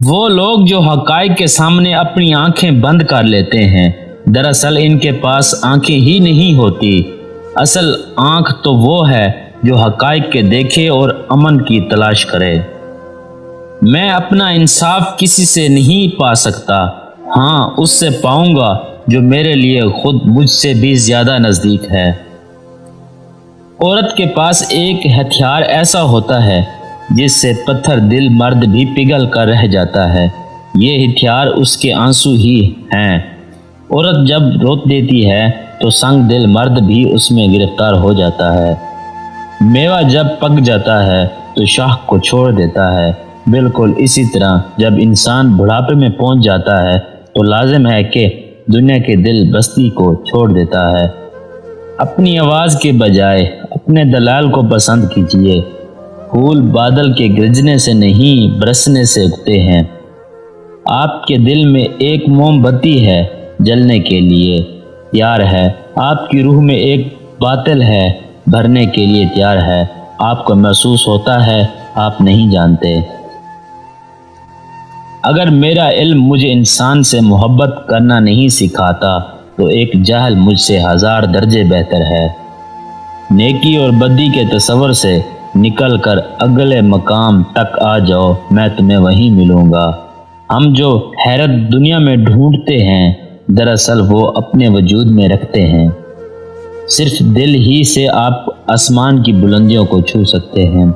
وہ لوگ جو حقائق کے سامنے اپنی آنکھیں بند کر لیتے ہیں، دراصل ان کے پاس آنکھیں ہی نہیں ہوتی۔ اصل آنکھ تو وہ ہے جو حقائق کے دیکھے اور امن کی تلاش کرے۔ میں اپنا انصاف کسی سے نہیں پا سکتا، ہاں اس سے پاؤں گا جو میرے لیے خود مجھ سے بھی زیادہ نزدیک ہے۔ عورت کے پاس ایک ہتھیار ایسا ہوتا ہے جس سے پتھر دل مرد بھی پگھل کر رہ جاتا ہے، یہ ہتھیار اس کے آنسو ہی ہیں۔ عورت جب روک دیتی ہے تو سنگ دل مرد بھی اس میں گرفتار ہو جاتا ہے۔ میوہ جب پک جاتا ہے تو شاخ کو چھوڑ دیتا ہے، بالکل اسی طرح جب انسان بڑھاپے میں پہنچ جاتا ہے تو لازم ہے کہ دنیا کے دل بستی کو چھوڑ دیتا ہے۔ اپنی آواز کے بجائے اپنے دلال کو پسند کیجیے۔ پھول بادل کے گرجنے سے نہیں برسنے سے اگتے ہیں۔ آپ کے دل میں ایک موم بتی ہے، جلنے کے لیے تیار ہے۔ آپ کی روح میں ایک باطل ہے، بھرنے کے لیے تیار ہے۔ آپ کو محسوس ہوتا ہے، آپ نہیں جانتے۔ اگر میرا علم مجھے انسان سے محبت کرنا نہیں سکھاتا تو ایک جاہل مجھ سے 1000 درجے بہتر ہے۔ نیکی اور بدی کے تصور سے نکل کر اگلے مقام تک آ جاؤ، میں تمہیں وہیں ملوں گا۔ ہم جو حیرت دنیا میں ڈھونڈتے ہیں، دراصل وہ اپنے وجود میں رکھتے ہیں۔ صرف دل ہی سے آپ آسمان کی بلندیوں کو چھو سکتے ہیں۔